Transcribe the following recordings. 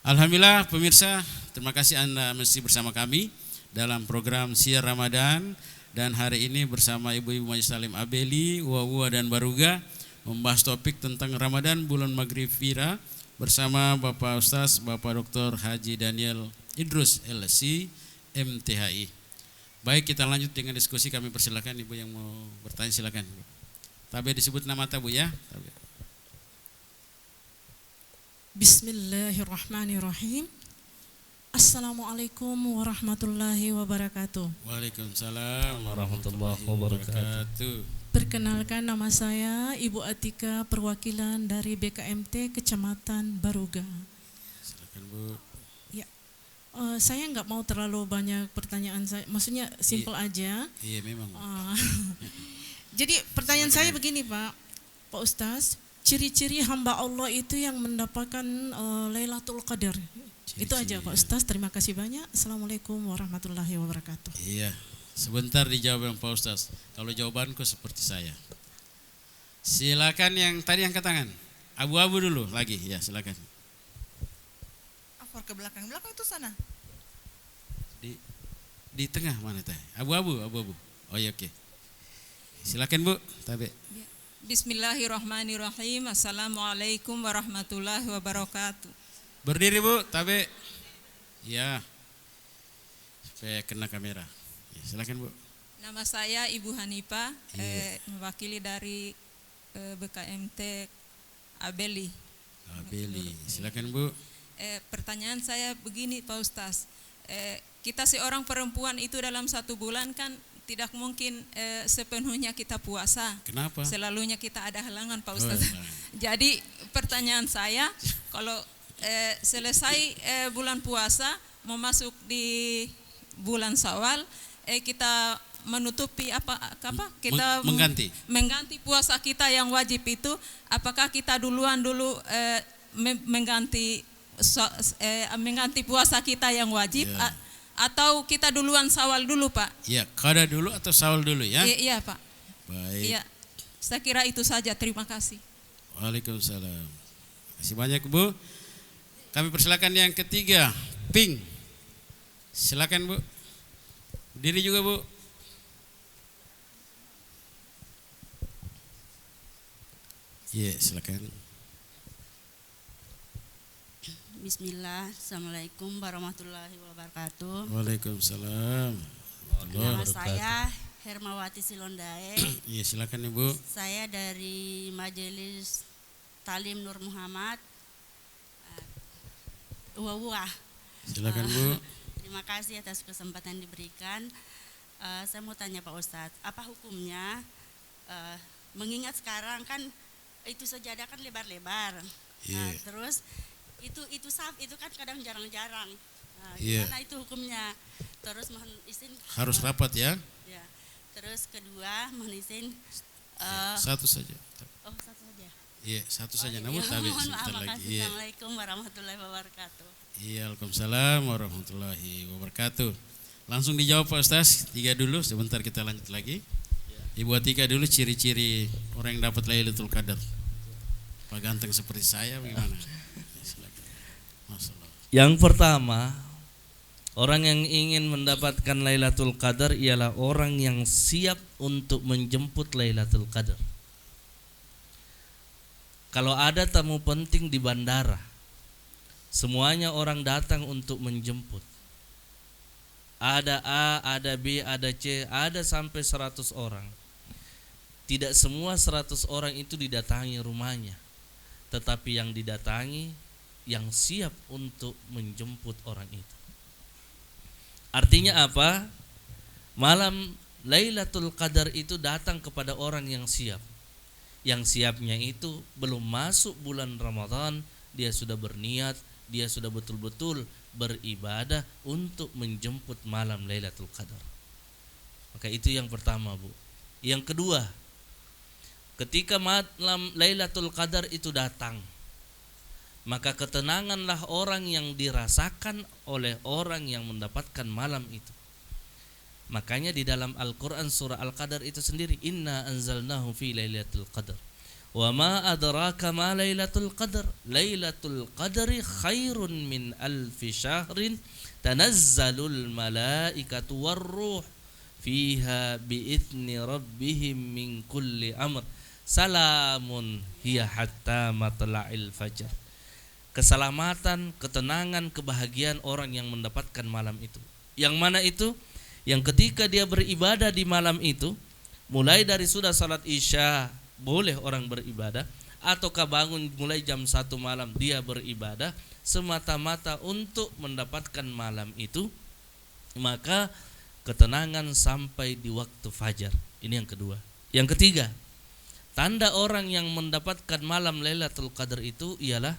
Alhamdulillah pemirsa, terima kasih Anda masih bersama kami dalam program Siar Ramadan. Dan hari ini bersama Ibu-Ibu Majelis Taklim Abeli, Uwa dan Baruga membahas topik tentang Ramadan bulan Maghrib Fira bersama Bapak Ustaz Bapak Dr. Haji Daniel Idrus LC MTHI. Baik, kita lanjut dengan diskusi. Kami persilakan Ibu yang mau bertanya, silakan. Tabe disebut nama tabu ya. Tabe. Bismillahirrahmanirrahim. Assalamualaikum warahmatullahi wabarakatuh. Waalaikumsalam warahmatullahi wabarakatuh. Perkenalkan, nama saya Ibu Atika, perwakilan dari BKMT Kecamatan Baruga. Silakan Bu. Ya, saya nggak mau terlalu banyak pertanyaan, saya maksudnya simple aja. Iya memang. Jadi pertanyaan saya begini Pak Ustaz, ciri-ciri hamba Allah itu yang mendapatkan Lailatul Qadar. Itu aja Pak Ustaz, terima kasih banyak. Assalamualaikum warahmatullahi wabarakatuh. Iya, sebentar dijawab yang Pak Ustaz. Kalau jawabanku seperti saya. Silakan yang tadi angkat tangan. Abu-abu dulu lagi, ya silakan. Afar ke belakang itu sana. Di tengah mana teh? Abu-abu. Oh iya, oke. Silakan Bu, Tabe. Bismillahirrahmanirrahim. Assalamualaikum warahmatullahi wabarakatuh. Berdiri Bu, Tabe. Ya, supaya kena kamera. Ya, silakan Bu. Nama saya Ibu Hanifah, mewakili dari BKMT Abeli. Abeli, silakan Bu. Pertanyaan saya begini Pak Ustaz, kita seorang perempuan itu dalam satu bulan kan tidak mungkin sepenuhnya kita puasa. Kenapa? Selalunya kita ada halangan Pak Ustaz. Jadi pertanyaan saya, kalau selesai bulan puasa mau masuk di bulan Syawal, kita menutupi kita mengganti puasa kita yang wajib itu, apakah kita dulu mengganti puasa kita yang wajib, atau kita duluan Syawal dulu Pak? Iya, qada dulu atau Syawal dulu ya? Iya Pak. Baik. Iya, saya kira itu saja, terima kasih. Waalaikumsalam. Terima kasih banyak Bu. Kami persilakan yang ketiga, Pink. Silakan Bu. Diri juga Bu. Iya, silakan. Bismillah, Assalamualaikum warahmatullahi wabarakatuh. Waalaikumsalam. Nama saya Hermawati Silondae. Iya, silakan Ibu. Saya dari Majelis Taklim Nur Muhammad. Silakan Bu. Terima kasih atas kesempatan diberikan. Saya mau tanya Pak Ustadz, apa hukumnya mengingat sekarang kan itu sajadah kan lebar-lebar. Nah, terus itu saf itu kan kadang jarang-jarang. Gimana itu hukumnya? Terus mohon izin harus rapat ya. Ya. Terus kedua mohon izin satu saja. Oh, satu saja. Iya, satu saja. Namun tapi sebentar lagi. Assalamualaikum warahmatullahi wabarakatuh. Iya, Waalaikumsalam warahmatullahi wabarakatuh. Langsung dijawab Pak Ustaz. 3 dulu, sebentar kita lanjut lagi. Ibu Atika dulu, ciri-ciri orang yang dapat Lailatul Qadar. Pak ganteng seperti saya bagaimana? Yang pertama, orang yang ingin mendapatkan Lailatul Qadar ialah orang yang siap untuk menjemput Lailatul Qadar. Kalau ada tamu penting di bandara, semuanya orang datang untuk menjemput. Ada A, ada B, ada C, ada sampai 100 orang. Tidak semua 100 orang itu didatangi rumahnya, tetapi yang didatangi yang siap untuk menjemput orang itu. Artinya apa? Malam Lailatul Qadar itu datang kepada orang yang siap. Yang siapnya itu belum masuk bulan Ramadan, dia sudah berniat, dia sudah betul-betul beribadah untuk menjemput malam Lailatul Qadar. Maka itu yang pertama Bu. Yang kedua, ketika malam Lailatul Qadar itu datang, maka ketenanganlah orang yang dirasakan oleh orang yang mendapatkan malam itu. Makanya di dalam Al-Quran surah Al-Qadar itu sendiri, Inna anzalnahu fi lailatul qadar Wa ma adraka ma Lailatul Qadar. Lailatul Qadri khairun min alfi syahrin tanazzalul malaikatu warruh fiha biizni rabbihim min kulli amr. Salamun hiya hatta matla'il fajar. Keselamatan, ketenangan, kebahagiaan orang yang mendapatkan malam itu. Yang mana itu? Yang ketika dia beribadah di malam itu, mulai dari sudah salat Isya boleh orang beribadah, ataukah bangun mulai jam 1 malam dia beribadah semata-mata untuk mendapatkan malam itu, maka ketenangan sampai di waktu fajar. Ini yang kedua. Yang ketiga, tanda orang yang mendapatkan malam Lailatul Qadar itu ialah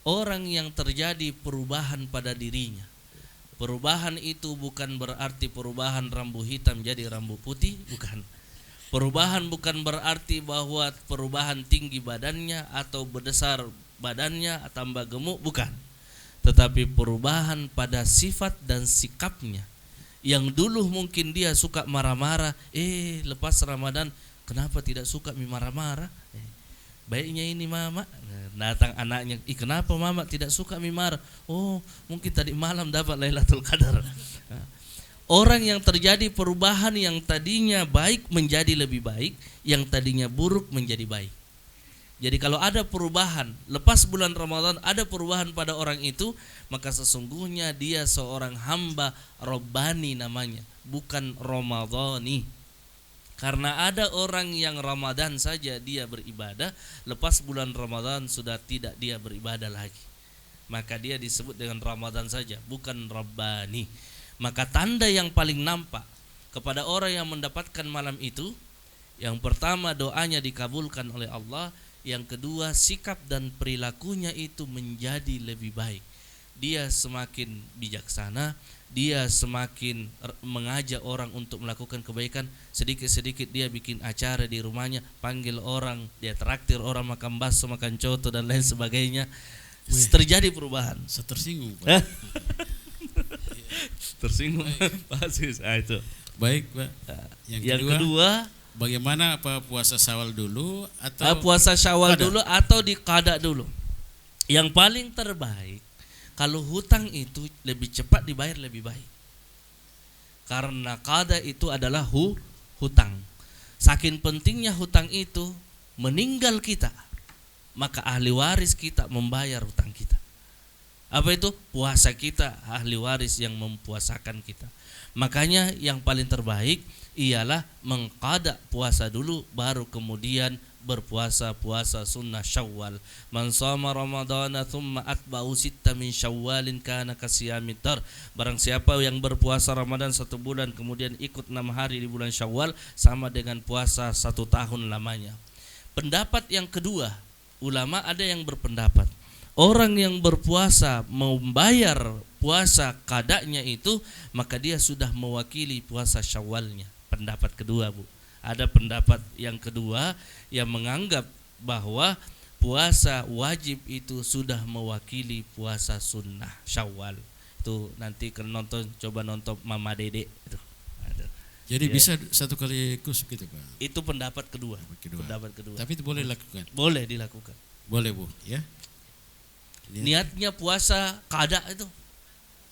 orang yang terjadi perubahan pada dirinya. Perubahan itu bukan berarti perubahan rambut hitam jadi rambut putih, bukan. Perubahan bukan berarti bahwa perubahan tinggi badannya atau besar badannya atau tambah gemuk, bukan. Tetapi perubahan pada sifat dan sikapnya. Yang dulu mungkin dia suka marah-marah, lepas Ramadan kenapa tidak suka marah-marah? Baiknya ini mama. Datang anaknya, kenapa mama tidak suka marah? Oh, mungkin tadi malam dapat Lailatul Qadar. Orang yang terjadi perubahan yang tadinya baik menjadi lebih baik, yang tadinya buruk menjadi baik. Jadi kalau ada perubahan lepas bulan Ramadan, ada perubahan pada orang itu, maka sesungguhnya dia seorang hamba Rabbani namanya, bukan Ramadhani. Karena ada orang yang Ramadan saja dia beribadah, lepas bulan Ramadan sudah tidak dia beribadah lagi. Maka dia disebut dengan Ramadan saja, bukan Rabbani. Maka tanda yang paling nampak kepada orang yang mendapatkan malam itu, yang pertama doanya dikabulkan oleh Allah, yang kedua sikap dan perilakunya itu menjadi lebih baik. Dia semakin bijaksana, dia semakin mengajak orang untuk melakukan kebaikan. Sedikit-sedikit dia bikin acara di rumahnya, panggil orang, dia traktir orang makan bakso, makan coto dan lain sebagainya. Terjadi perubahan. Tersinggung, Pak. Tersinggung pasti itu. Baik, Pak. Yang kedua, bagaimana apa puasa Syawal dulu atau puasa Syawal qada? dulu atau di qada dulu? Yang paling terbaik kalau hutang itu lebih cepat dibayar lebih baik. Karena qada itu adalah hutang. Saking pentingnya hutang itu, meninggal kita, maka ahli waris kita membayar hutang kita. Apa itu? Puasa kita, ahli waris yang mempuasakan kita. Makanya yang paling terbaik ialah mengqada puasa dulu, baru kemudian berpuasa puasa sunnah Syawal. Man shoma ramadhana thumma atba'u sitta min syawalin kana kasiyamid dar. Barang siapa yang berpuasa Ramadan 1 bulan kemudian ikut 6 hari di bulan Syawal, sama dengan puasa 1 tahun lamanya. Pendapat yang kedua, ulama ada yang berpendapat orang yang berpuasa membayar puasa qadanya itu, maka dia sudah mewakili puasa Syawalnya. Pendapat kedua, Bu. Ada pendapat yang kedua yang menganggap bahwa puasa wajib itu sudah mewakili puasa sunnah Syawal. Itu nanti kalau coba nonton Mama Dede itu. Jadi Ya. bisa satu kali kus gitu, Pak. Itu pendapat kedua. Pendapat kedua. Tapi itu boleh dilakukan. Boleh dilakukan. Boleh, Bu, ya. Niatnya puasa qada itu.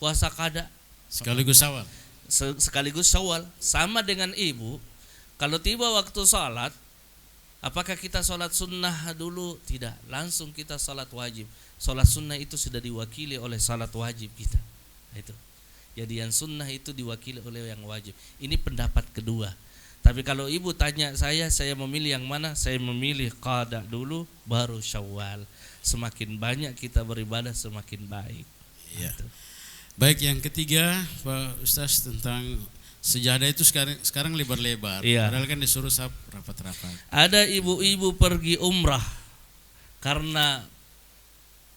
Puasa qada Sekaligus Syawal. sekaligus Syawal. Sama dengan ibu, kalau tiba waktu sholat, apakah kita sholat sunnah dulu? Tidak, langsung kita sholat wajib. Sholat sunnah itu sudah diwakili oleh sholat wajib kita. Itu. Jadi yang sunnah itu diwakili oleh yang wajib. Ini pendapat kedua. Tapi kalau ibu tanya saya memilih yang mana? Saya memilih qada dulu, baru Syawal. Semakin banyak kita beribadah, semakin baik. Iya. Baik, yang ketiga, Pak Ustaz, tentang sejadah itu sekarang lebar-lebar. Iya. Padahal kan disuruh rapat-rapat. Ada ibu-ibu pergi umrah karena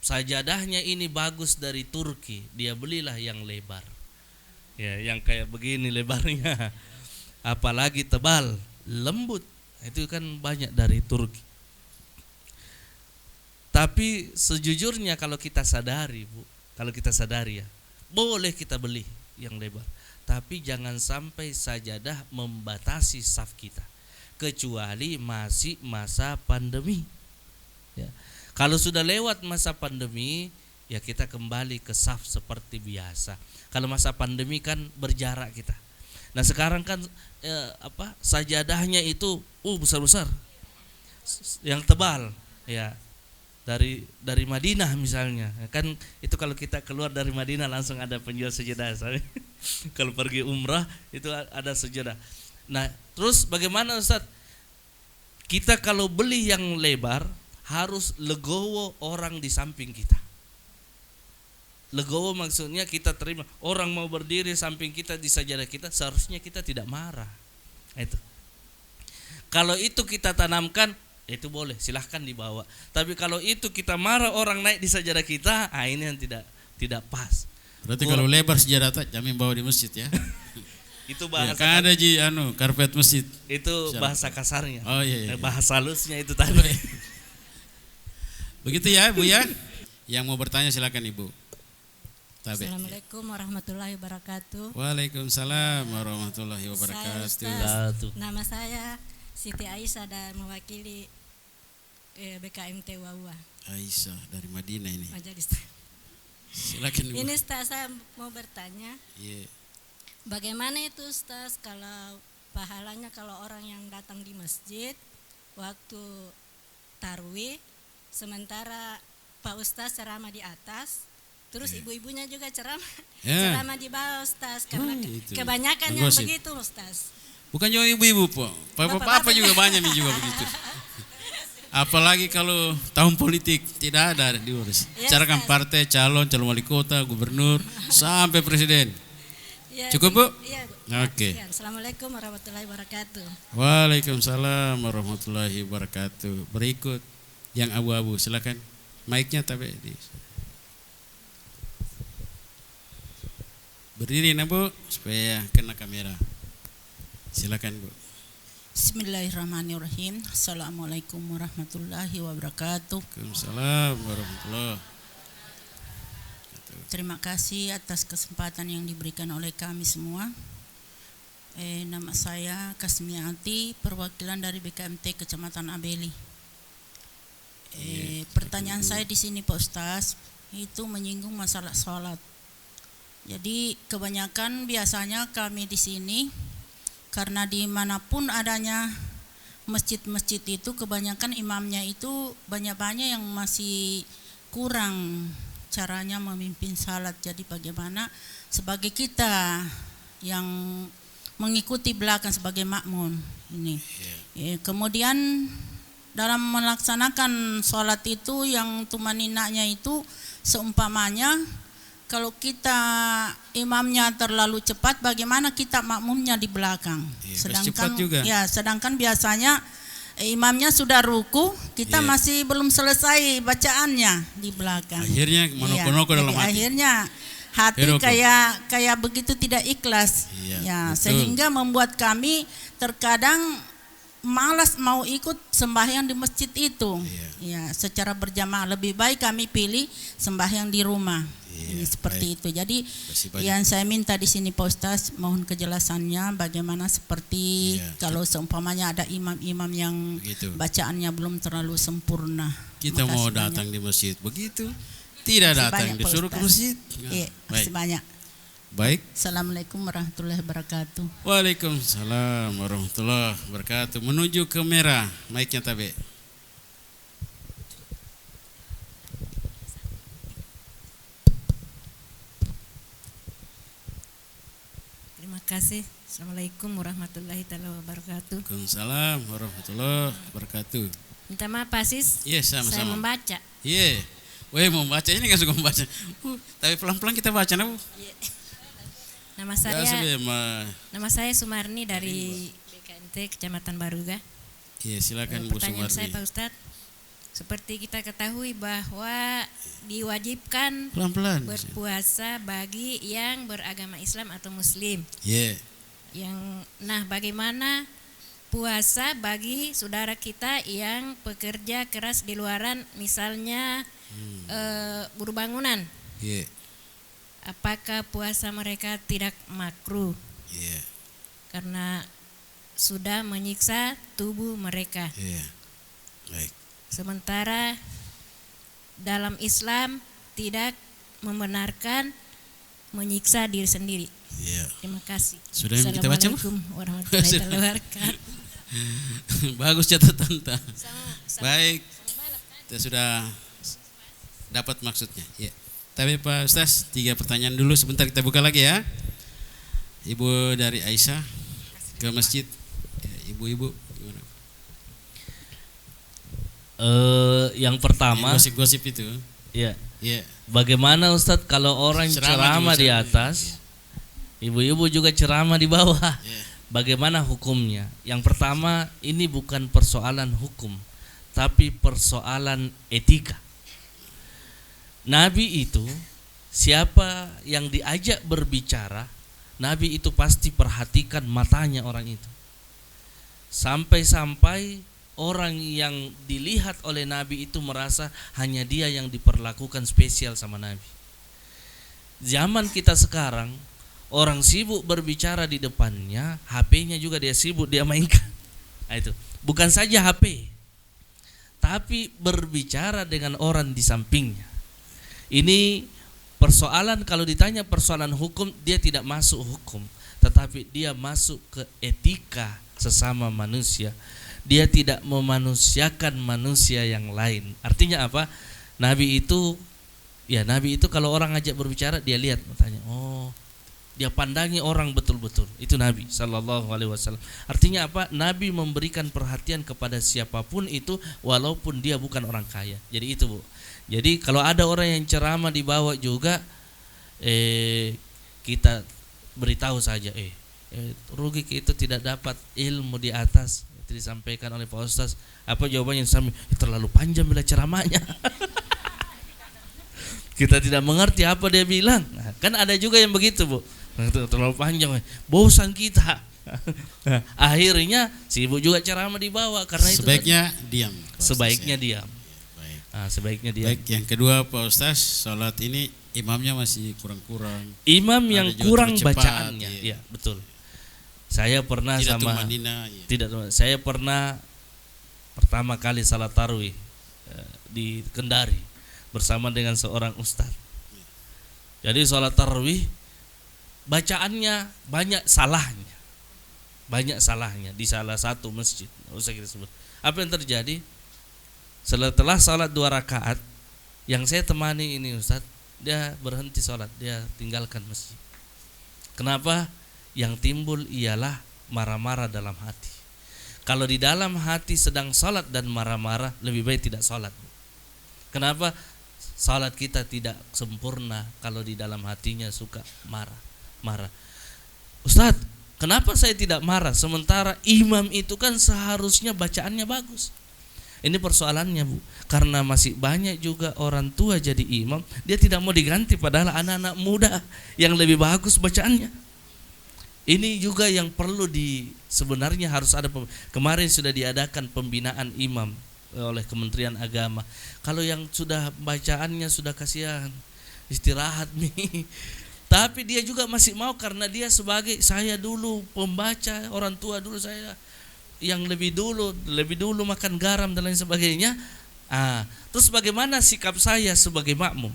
sajadahnya ini bagus dari Turki, dia belilah yang lebar. Ya, yang kayak begini lebarnya. Apalagi tebal, lembut. Itu kan banyak dari Turki. Tapi sejujurnya kalau kita sadari, Bu, kalau kita sadari ya, boleh kita beli yang lebar. Tapi jangan sampai sajadah membatasi saf kita. Kecuali masih masa pandemi. Ya. Kalau sudah lewat masa pandemi, ya kita kembali ke saf seperti biasa. Kalau masa pandemi kan berjarak kita. Nah sekarang kan sajadahnya itu besar-besar, yang tebal, ya dari Madinah misalnya. Kan itu kalau kita keluar dari Madinah langsung ada penjual sajadah. Kalau pergi umrah itu ada sajadah. Nah terus bagaimana Ustaz? Kita kalau beli yang lebar harus legowo orang di samping kita. Legowo maksudnya kita terima orang mau berdiri samping kita di sajadah kita, seharusnya kita tidak marah. Itu. Kalau itu kita tanamkan, itu boleh, silahkan dibawa. Tapi kalau itu kita marah orang naik di sajadah kita, ini yang tidak pas. Berarti kalau lebar sejadah tak jamin bawa di masjid ya. Itu Ya, bahasa kan ada karpet masjid. itu bahasa kasarnya. Oh iya. Bahasa halusnya itu tadi. Begitu ya Bu ya. Yang mau bertanya silakan Ibu. Tabe. Assalamualaikum warahmatullahi wabarakatuh. Waalaikumsalam warahmatullahi wabarakatuh. Saya Ustaz, nama saya Siti Aisyah dan mewakili BKMT Wawa. Aisyah dari Madinah ini. Majelis. Silakan Ibu. Ini Ustaz, saya mau bertanya, Iya. bagaimana itu Ustaz kalau pahalanya kalau orang yang datang di masjid waktu tarwih, sementara Pak Ustaz ceramah di atas, terus ibu-ibunya juga ceramah di bawah Ustaz, karena itu. kebanyakan yang Menggosip. begitu Ustaz. Bukan cuma ibu-ibu, Po. Bapak-bapak juga banyak nih juga begitu. Apalagi kalau tahun politik tidak ada diurus. Yes, Carakan Ustaz. partai, calon wali kota, gubernur, sampai presiden. Ya, Cukup, Bu? Iya, Bu. Oke. Sekian. Assalamualaikum warahmatullahi wabarakatuh. Waalaikumsalam warahmatullahi wabarakatuh. Berikut yang abu-abu, silakan. Mic-nya tapi berdiri nah Bu supaya kena kamera. Silakan Bu. Bismillahirrahmanirrahim. Assalamualaikum warahmatullahi wabarakatuh. Waalaikumsalam warahmatullahi. Terima kasih atas kesempatan yang diberikan oleh kami semua. Nama saya Kasmiati, perwakilan dari BKMT Kecamatan Abeli. Pertanyaan saya di sini Pak Ustaz, itu menyinggung masalah sholat. Jadi kebanyakan biasanya kami di sini, karena dimanapun adanya masjid-masjid itu kebanyakan imamnya itu banyak-banyak yang masih kurang caranya memimpin salat. Jadi bagaimana sebagai kita yang mengikuti belakang sebagai makmum ini. Kemudian dalam melaksanakan sholat itu yang tumaninanya itu seumpamanya kalau kita imamnya terlalu cepat, bagaimana kita makmumnya di belakang? Sedangkan juga. Ya, sedangkan biasanya imamnya sudah ruku, kita masih belum selesai bacaannya di belakang. Akhirnya monoko-monoko dalam hati. Akhirnya hati kayak begitu tidak ikhlas. Ya, sehingga membuat kami terkadang malas mau ikut sembahyang di masjid itu. Ya, secara berjamaah lebih baik kami pilih sembahyang di rumah. Ini seperti itu. Jadi yang saya minta di sini Pak Ustaz, mohon kejelasannya bagaimana seperti kalau seumpamanya ada imam-imam yang bacaannya belum terlalu sempurna. Kita mau datang di masjid begitu, tidak datang disuruh ke masjid. Iya, masih banyak. Baik. Assalamualaikum warahmatullahi wabarakatuh. Waalaikumsalam warahmatullahi wabarakatuh. Menuju ke merah, mic-nya tabe. Terima kasih. Assalamualaikum warahmatullahi wabarakatuh. Waalaikumsalam warahmatullahi wabarakatuh. Minta maaf Pak Sis, Iya, sama-sama. saya membaca. Iya. Weh, mau baca ini nggak suka membaca. Tapi pelan-pelan kita baca nah, Bu. Nama saya Sumarni dari BKMT Kecamatan Baruga. Iya, silakan Bu Pertanyaan Sumarni. saya Pak Ustadz, seperti kita ketahui bahwa diwajibkan Pelan-pelan. berpuasa bagi yang beragama Islam atau Muslim. Iya. Nah, bagaimana puasa bagi saudara kita yang pekerja keras di luaran, misalnya buruh bangunan? Iya. Apakah puasa mereka tidak makruh? Iya. Karena sudah menyiksa tubuh mereka. Iya. Baik. Sementara dalam Islam tidak membenarkan menyiksa diri sendiri. Iya. Terima kasih. Sudah yang kita baca, Bu? Assalamualaikum warahmatullahi wabarakatuh. Bagus catatan, Ta. Baik. Kita sudah dapat maksudnya. Ya. Tapi Pak Ustaz, 3 pertanyaan dulu, sebentar kita buka lagi ya. Ibu dari Aisyah ke masjid. Ya, ibu-ibu gimana? Yang pertama, Gosip-gosip itu. ya, Iya. bagaimana Ustadz kalau orang ceramah di atas, ibu-ibu juga ceramah di bawah? Iya. Bagaimana hukumnya? Yang pertama, ini bukan persoalan hukum, tapi persoalan etika. Nabi itu, siapa yang diajak berbicara, Nabi itu pasti perhatikan matanya orang itu. Sampai-sampai orang yang dilihat oleh Nabi itu merasa hanya dia yang diperlakukan spesial sama Nabi. Zaman kita sekarang, orang sibuk berbicara di depannya, HP-nya juga dia sibuk dia mainkan. Nah, itu bukan saja HP, tapi berbicara dengan orang di sampingnya. Ini persoalan, kalau ditanya persoalan hukum, dia tidak masuk hukum, tetapi dia masuk ke etika sesama manusia. Dia tidak memanusiakan manusia yang lain. Artinya apa? Nabi itu kalau orang ajak berbicara, dia lihat matanya. Oh, dia pandangi orang betul-betul. Itu Nabi Sallallahu Alaihi Wasallam. Artinya apa? Nabi memberikan perhatian kepada siapapun itu, walaupun dia bukan orang kaya. Jadi itu, Bu. Jadi kalau ada orang yang ceramah di bawah juga, kita beritahu saja, rugi itu tidak dapat ilmu di atas. Itu disampaikan oleh Pak Ustaz. Apa jawabannya? Terlalu panjang bila ceramahnya. Kita tidak mengerti apa dia bilang. Nah, kan ada juga yang begitu, Bu. Terlalu panjang, bosan kita. Akhirnya sibuk juga ceramah di bawah karena sebaiknya diam. Sebaiknya diam. Sebaiknya diam. Baik, yang kedua Pak Ustaz, sholat ini imamnya masih kurang-kurang. Imam yang kurang cepat, bacaannya, iya. ya betul. Saya pernah Tidak sama tumanina, iya. tidak. Saya pernah pertama kali salat tarawih di Kendari bersama dengan seorang ustadz. Jadi salat tarawih bacaannya banyak salahnya di salah satu masjid. Nggak usah kita sebut. Apa yang terjadi? Setelah salat 2 rakaat, yang saya temani ini ustadz, dia berhenti salat, dia tinggalkan masjid. Kenapa? Yang timbul ialah marah-marah dalam hati. Kalau di dalam hati sedang salat dan marah-marah, lebih baik tidak salat. Kenapa? Salat kita tidak sempurna kalau di dalam hatinya suka marah. Ustadz, kenapa saya tidak marah? Sementara imam itu kan seharusnya bacaannya bagus. Ini persoalannya, Bu. Karena masih banyak juga orang tua jadi imam, dia tidak mau diganti, padahal anak-anak muda yang lebih bagus bacaannya. Ini juga yang perlu sebenarnya harus ada. Kemarin sudah diadakan pembinaan imam oleh Kementerian Agama. Kalau yang sudah bacaannya sudah kasihan, istirahat nih. Tapi dia juga masih mau karena dia sebagai saya dulu pembaca, orang tua dulu saya yang lebih dulu makan garam dan lain sebagainya. Terus bagaimana sikap saya sebagai makmum?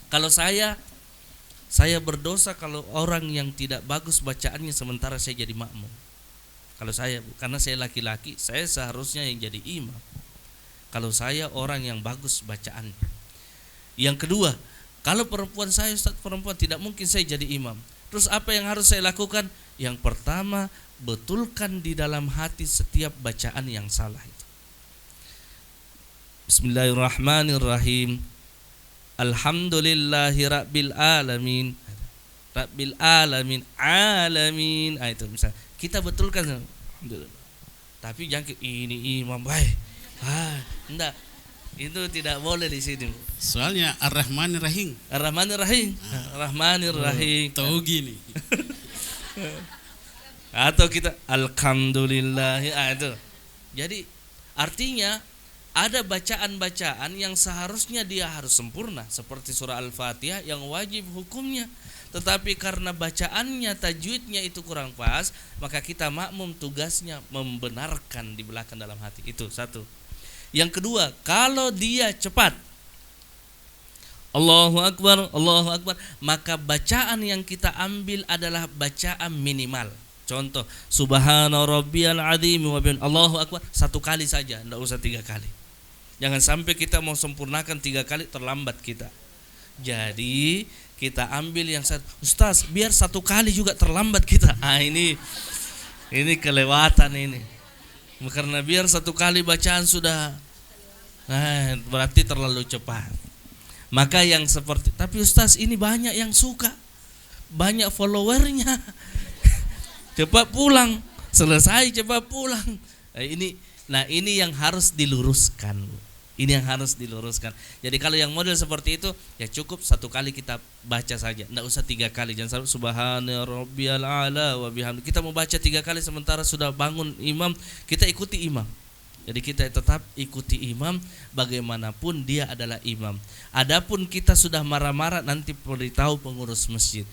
Kalau saya berdosa kalau orang yang tidak bagus bacaannya sementara saya jadi makmum. Kalau saya, karena saya laki-laki, saya seharusnya yang jadi imam. Kalau saya orang yang bagus bacaannya. Yang kedua, kalau perempuan saya, Ustaz, perempuan, tidak mungkin saya jadi imam. Terus apa yang harus saya lakukan? Yang pertama, betulkan di dalam hati setiap bacaan yang salah itu. Bismillahirrahmanirrahim. Alhamdulillahi rabbil alamin. Rabbil alamin, alamin. Itu misalnya kita betulkan. Tapi jangan ini imam baik. Enggak. Itu tidak boleh di sini. Soalnya Ar-Rahmanir-Rahim. Ar-Rahmanir-Rahim. Ar-Rahmanir-Rahim. Tahu gini. Atau kita alhamdulillah. Itu. Jadi artinya ada bacaan-bacaan yang seharusnya dia harus sempurna, seperti surah Al-Fatihah yang wajib hukumnya. Tetapi karena bacaannya, tajwidnya itu kurang pas, maka kita makmum tugasnya membenarkan di belakang dalam hati. Itu satu. Yang kedua, kalau dia cepat, Allahu Akbar, maka bacaan yang kita ambil adalah bacaan minimal. Contoh, Subhana rabbiyal azim wa bihamdihi, Allahu Akbar, 1 kali saja, tidak usah 3 kali. Jangan sampai kita mau sempurnakan 3 kali, terlambat kita. Jadi kita ambil yang satu, Ustaz, biar 1 kali juga terlambat kita. Ini kelewatan ini. Karena biar 1 kali bacaan sudah, berarti terlalu cepat. Maka yang seperti, tapi Ustaz ini banyak yang suka, banyak followernya, cepat pulang, selesai cepat pulang. Ini yang harus diluruskan. Ini yang harus diluruskan. Jadi kalau yang model seperti itu, ya cukup 1 kali kita baca saja, tidak usah 3 kali. Jangan sampai Subhana rabbiyal a'la wa bihamdihi. Kita mau baca 3 kali sementara sudah bangun imam, kita ikuti imam. Jadi kita tetap ikuti imam, bagaimanapun dia adalah imam. Adapun kita sudah marah-marah, nanti beritahu pengurus masjid,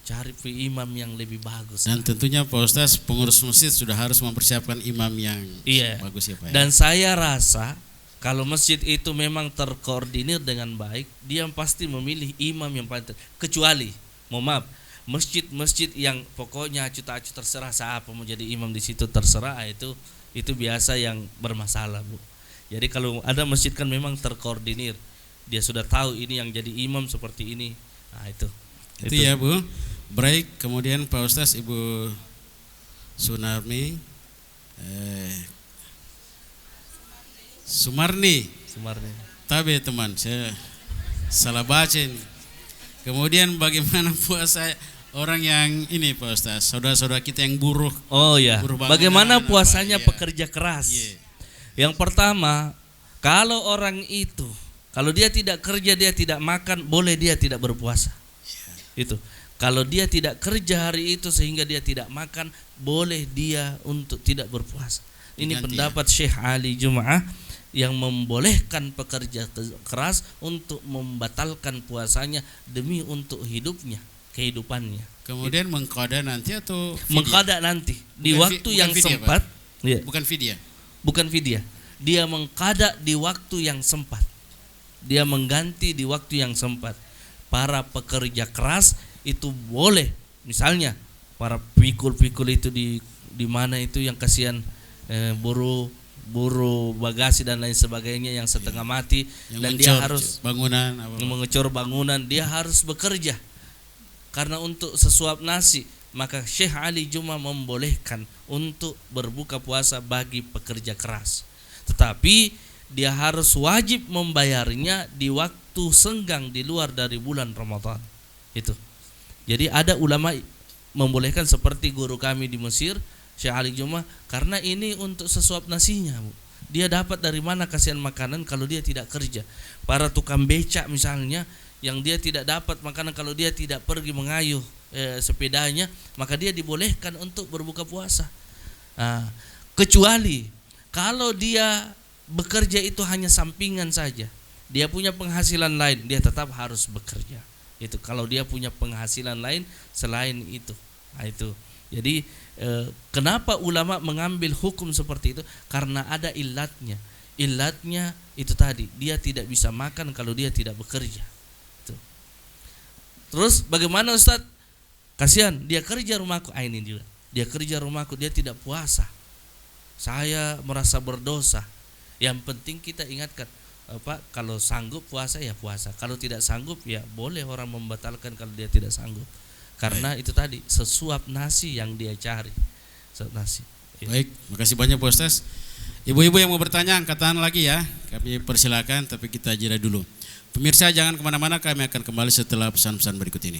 cari imam yang lebih bagus. Dan tentunya Pak Ustaz, pengurus masjid sudah harus mempersiapkan imam yang bagus ya Pak. Dan saya rasa kalau masjid itu memang terkoordinir dengan baik, dia pasti memilih imam yang paling kecuali, mohon maaf, masjid-masjid yang pokoknya acut-acut terserah siapa mau jadi imam di situ terserah, itu biasa yang bermasalah, Bu. Jadi kalau ada masjid kan memang terkoordinir, dia sudah tahu ini yang jadi imam seperti ini. Nah, itu ya Bu. Break, kemudian Pak Ustaz, Ibu Sumarni, Sumarni. Tabe teman, saya salah baca ini. Kemudian bagaimana puasa orang yang ini Pak Ustaz, saudara-saudara kita yang buruh. Oh ya, bagaimana puasanya pekerja keras? Yang pertama, kalau orang itu, kalau dia tidak kerja, dia tidak makan, boleh dia tidak berpuasa. Itu. Kalau dia tidak kerja hari itu sehingga dia tidak makan, boleh dia untuk tidak berpuasa. Ini pendapat Syekh Ali Jum'ah yang membolehkan pekerja keras untuk membatalkan puasanya demi untuk hidupnya, kehidupannya. Kemudian mengqada nanti atau mengqada nanti di waktu yang sempat. Ya. Bukan fidyah. Bukan fidyah. Dia mengqada di waktu yang sempat. Dia mengganti di waktu yang sempat. Para pekerja keras itu boleh, misalnya para pikul-pikul itu di mana itu yang kasihan, buruh bagasi dan lain sebagainya yang setengah mati, yang dan dia harus mengecor bangunan, dia harus bekerja karena untuk sesuap nasi. Maka Syekh Ali Jum'ah membolehkan untuk berbuka puasa bagi pekerja keras, tetapi dia harus wajib membayarnya di waktu senggang di luar dari bulan Ramadan. Itu. Jadi ada ulama membolehkan seperti guru kami di Mesir, Syekh Ali Jum'ah, karena ini untuk sesuap nasinya, Bu. Dia dapat dari mana kasihan makanan kalau dia tidak kerja. Para tukang becak misalnya, yang dia tidak dapat makanan kalau dia tidak pergi mengayuh sepedanya, maka dia dibolehkan untuk berbuka puasa. Kecuali kalau dia bekerja itu hanya sampingan saja, dia punya penghasilan lain, dia tetap harus bekerja. Itu kalau dia punya penghasilan lain selain itu. Itu. Jadi kenapa ulama mengambil hukum seperti itu? Karena ada ilatnya. Ilatnya itu tadi, dia tidak bisa makan kalau dia tidak bekerja. Itu. Terus bagaimana Ustaz? Kasihan, dia kerja rumahku. Ini juga. Dia kerja rumahku, dia tidak puasa. Saya merasa berdosa. Yang penting kita ingatkan, Pak, kalau sanggup puasa ya puasa. Kalau tidak sanggup ya boleh orang membatalkan kalau dia tidak sanggup. Karena itu tadi sesuap nasi yang dia cari. Sesuap nasi. Baik, makasih banyak Pak Ustaz. Ibu-ibu yang mau bertanya angkat tangan lagi ya. Kami persilakan, tapi kita jeda dulu. Pemirsa jangan kemana-mana, kami akan kembali setelah pesan-pesan berikut ini.